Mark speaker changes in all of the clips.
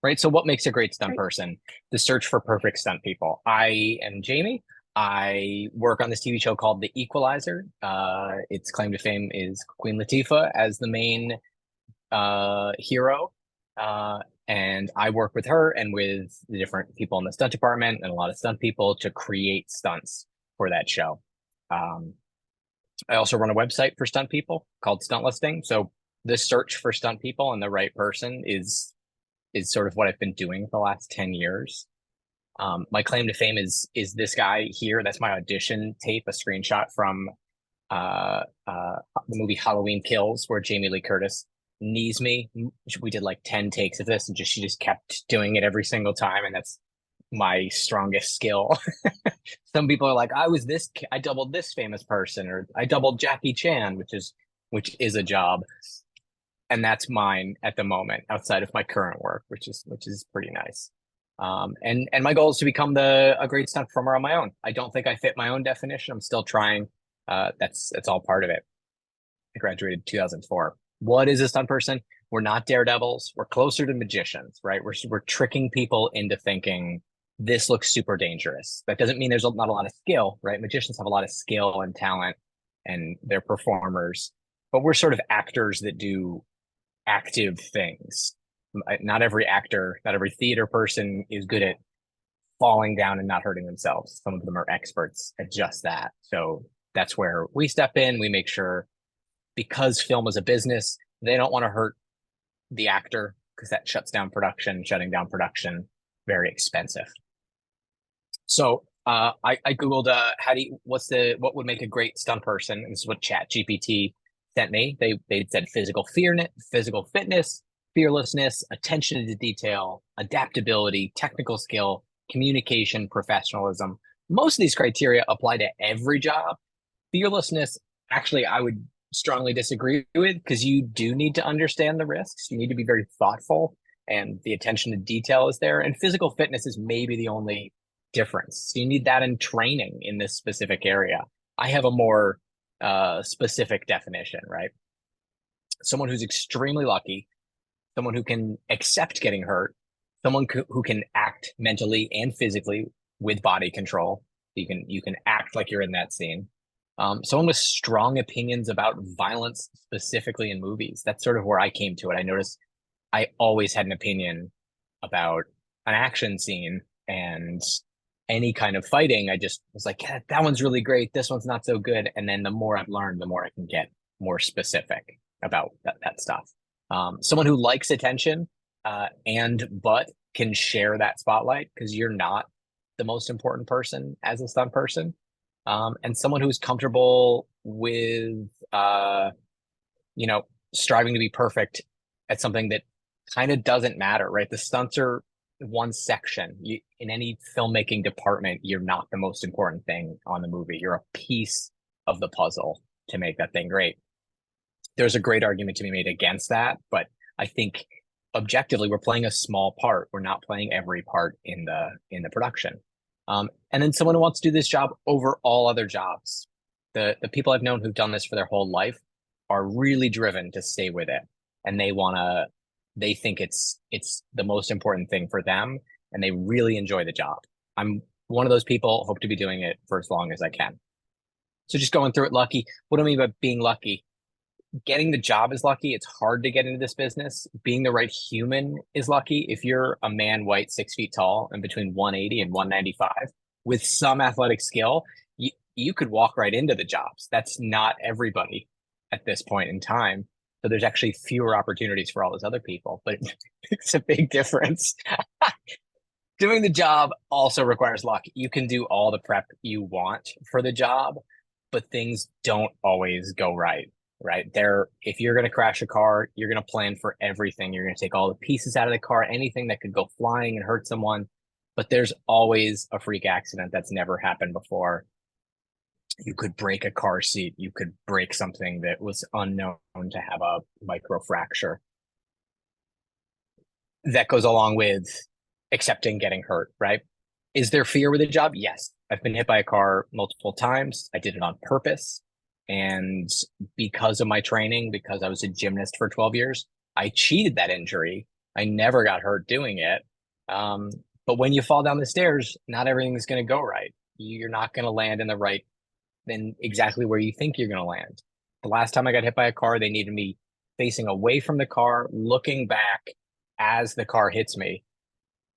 Speaker 1: right? So what makes a great stunt
Speaker 2: Right.
Speaker 1: person? The search for perfect stunt people. I am Jamie. I work on this TV show called The Equalizer. Its claim to fame is Queen Latifah as the main hero. Uh, and I work with her and with the different people in the stunt department and a lot of stunt people to create stunts for that show. Um, I also run a website for stunt people called Stunt Listing. So the search for stunt people and the right person is sort of what I've been doing for the last 10 years. My claim to fame is this guy here. That's my audition tape, a screenshot from the movie Halloween Kills, where Jamie Lee Curtis knees me. We did like 10 takes of this, and she just kept doing it every single time, and that's my strongest skill. Some people are like, I doubled this famous person, or I doubled Jackie Chan, which is a job, and that's mine at the moment outside of my current work, which is pretty nice. And my goal is to become the a great stunt performer on my own. I don't think I fit my own definition. I'm still trying. That's all part of it. I graduated 2004. What is a stunt person? We're not daredevils. We're closer to magicians, right? We're tricking people into thinking this looks super dangerous. That doesn't mean there's not a lot of skill, right? Magicians have a lot of skill and talent, and they're performers, but we're sort of actors that do active things. Not every actor, not every theater person is good at falling down and not hurting themselves. Some of them are experts at just that. So that's where we step in. We make sure, because film is a business, they don't want to hurt the actor because that shuts down production. Shutting down production, very expensive. So I googled what would make a great stunt person, and this is what Chat GPT sent me. They said physical fitness, fearlessness, attention to detail, adaptability, technical skill, communication, professionalism. Most of these criteria apply to every job. Fearlessness, actually, I would strongly disagree with, because you do need to understand the risks. You need to be very thoughtful, and the attention to detail is there. And physical fitness is maybe the only difference. So you need that in training in this specific area. I have a more specific definition, right? Someone who's extremely lucky, someone who can accept getting hurt, someone who can act mentally and physically with body control. You can act like you're in that scene. Someone with strong opinions about violence, specifically in movies. That's sort of where I came to it. I noticed I always had an opinion about an action scene and any kind of fighting. I just was like, yeah, that one's really great. This one's not so good. And then the more I've learned, the more I can get more specific about that stuff. Someone who likes attention but can share that spotlight, because you're not the most important person as a stunt person. And someone who's comfortable with, you know, striving to be perfect at something that kind of doesn't matter, right? The stunts are one section. In any filmmaking department, you're not the most important thing on the movie. You're a piece of the puzzle to make that thing great. There's a great argument to be made against that, but I think objectively we're playing a small part. We're not playing every part in the production. And then someone who wants to do this job over all other jobs. The people I've known who've done this for their whole life are really driven to stay with it, and they think it's the most important thing for them, and they really enjoy the job. I'm one of those people, hope to be doing it for as long as I can. So just going through it lucky. What do I mean by being lucky? Getting the job is lucky. It's hard to get into this business. Being the right human is lucky. If you're a man, white, 6 feet tall, and between 180 and 195 with some athletic skill, you could walk right into the jobs. That's not everybody at this point in time. So there's actually fewer opportunities for all those other people, but it's a big difference. Doing the job also requires luck. You can do all the prep you want for the job, but things don't always go right. Right there, if you're going to crash a car, you're going to plan for everything. You're going to take all the pieces out of the car, anything that could go flying and hurt someone. But there's always a freak accident that's never happened before. You could break a car seat. You could break something that was unknown to have a micro fracture. That goes along with accepting getting hurt, right? Is there fear with a job? Yes. I've been hit by a car multiple times. I did it on purpose. And because of my training, because I was a gymnast for 12 years, I cheated that injury I never got hurt doing it. Um, but when you fall down the stairs, not everything's going to go right. You're not going to land in the right, then exactly where you think you're going to land. The last time I got hit by a car, they needed me facing away from the car, looking back as the car hits me.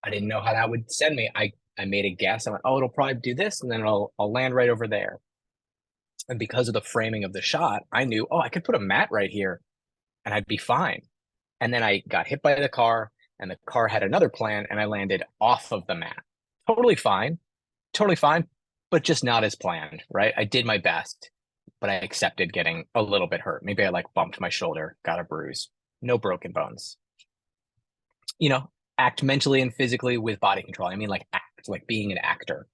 Speaker 1: I didn't know how that would send me. I made a guess. I went, oh, it'll probably do this, and then I'll land right over there. And because of the framing of the shot, I knew, oh, I could put a mat right here and I'd be fine. And then I got hit by the car, and the car had another plan, and I landed off of the mat. Totally fine, but just not as planned, right? I did my best, but I accepted getting a little bit hurt. Maybe I like bumped my shoulder, got a bruise, no broken bones. You know, act mentally and physically with body control. I mean, like act like being an actor,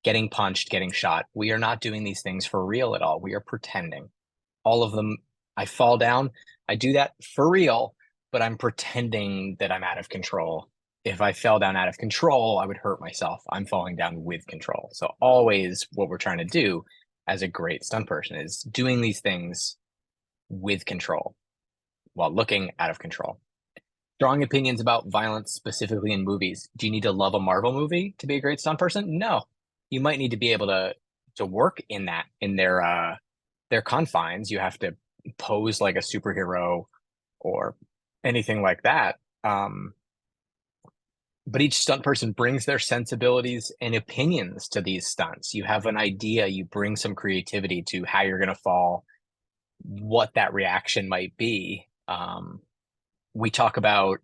Speaker 1: getting punched, getting shot. We are not doing these things for real at all. We are pretending. All of them, I fall down, I do that for real, but I'm pretending that I'm out of control. If I fell down out of control, I would hurt myself. I'm falling down with control. So always what we're trying to do as a great stunt person is doing these things with control while looking out of control. Strong opinions about violence, specifically in movies. Do you need to love a Marvel movie to be a great stunt person? No. You might need to be able to work in that in their confines. You have to pose like a superhero or anything like that. But each stunt person brings their sensibilities and opinions to these stunts. You have an idea, you bring some creativity to how you're going to fall, what that reaction might be. We talk about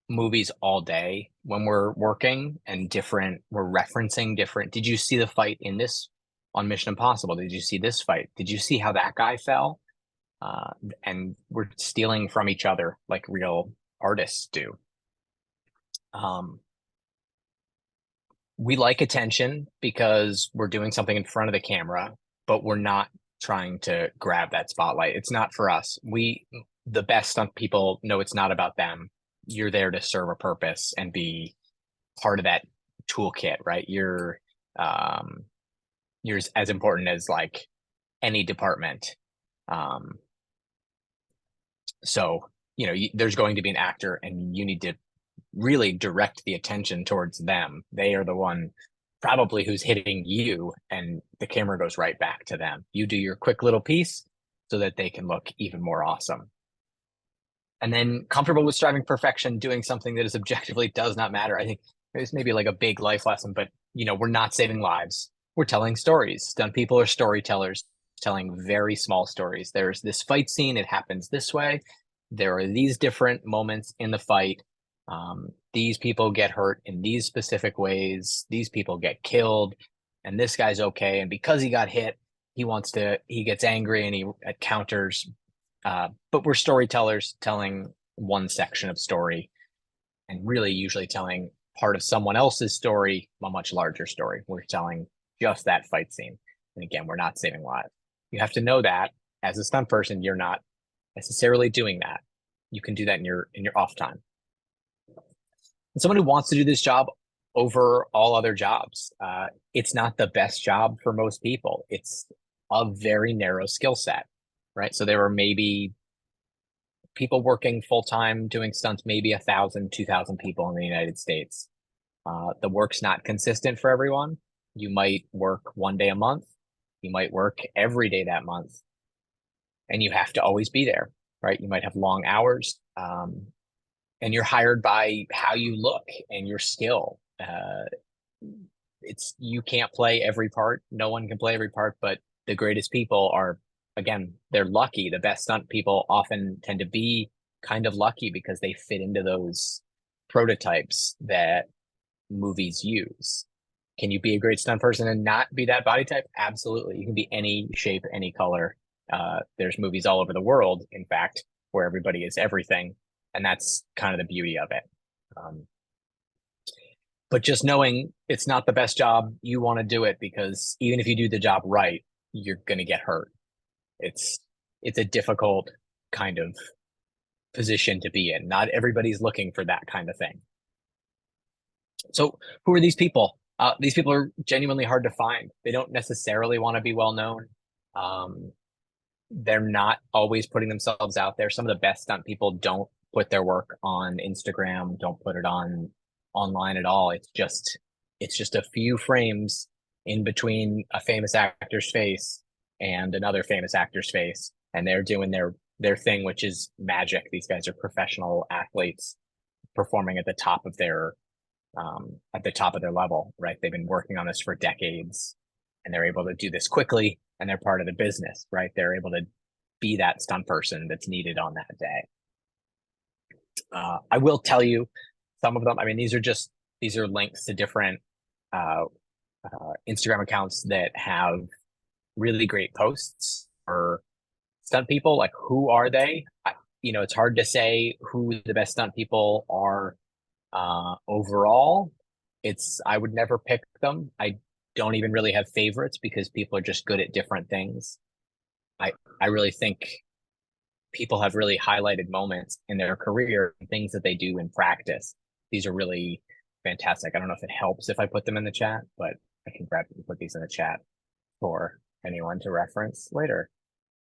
Speaker 1: movies all day when we're working and we're referencing different. Did you see the fight in this on Mission Impossible? Did you see this fight? Did you see how that guy fell? And we're stealing from each other like real artists do. We like attention because we're doing something in front of the camera, but we're not trying to grab that spotlight. It's not for us. The best stunt people know it's not about them. You're there to serve a purpose and be part of that toolkit, right? You're as important as like any department. Um, so there's going to be an actor, and you need to really direct the attention towards them. They are the one probably who's hitting you, and the camera goes right back to them. You do your quick little piece so that they can look even more awesome. And then comfortable with striving perfection, doing something that is objectively does not matter. I think there's maybe like a big life lesson, but we're not saving lives. We're telling stories. Stunt people are storytellers telling very small stories. There's this fight scene, it happens this way. There are these different moments in the fight. These people get hurt in these specific ways. These people get killed, and this guy's okay. And because he got hit, he gets angry and he counters. But we're storytellers telling one section of story, and really usually telling part of someone else's story, a much larger story. We're telling just that fight scene. And again, we're not saving lives. You have to know that as a stunt person, you're not necessarily doing that. You can do that in your off time. And someone who wants to do this job over all other jobs, it's not the best job for most people. It's a very narrow skill set, right? So there are maybe people working full time doing stunts, maybe 1,000, 2,000 people in the United States. The work's not consistent for everyone. You might work one day a month. You might work every day that month, and you have to always be there, right? You might have long hours, and you're hired by how you look and your skill. You can't play every part. No one can play every part, but the greatest people are, again, they're lucky. The best stunt people often tend to be kind of lucky because they fit into those prototypes that movies use. Can you be a great stunt person and not be that body type? Absolutely. You can be any shape, any color. There's movies all over the world, in fact, where everybody is everything. And that's kind of the beauty of it. But just knowing it's not the best job, you want to do it because even if you do the job right, you're going to get hurt. It's a difficult kind of position to be in. Not everybody's looking for that kind of thing. So who are these people? These people are genuinely hard to find. They don't necessarily want to be well known. They're not always putting themselves out there. Some of the best stunt people don't put their work on Instagram, don't put it on online at all. It's just a few frames in between a famous actor's face and another famous actor's face, and they're doing their thing, which is magic. These guys are professional athletes performing at the top of their level, right? They've been working on this for decades, and they're able to do this quickly, and they're part of the business, right? They're able to be that stunt person that's needed on that day. I will tell you some of them. I mean, these are links to different uh, Instagram accounts that have really great posts for stunt people. Like, who are they? It's hard to say who the best stunt people are overall. I would never pick them. I don't even really have favorites because people are just good at different things. I really think people have really highlighted moments in their career and things that they do in practice. These are really fantastic. I don't know if it helps if I put them in the chat, but I can grab and put these in the chat for anyone to reference later.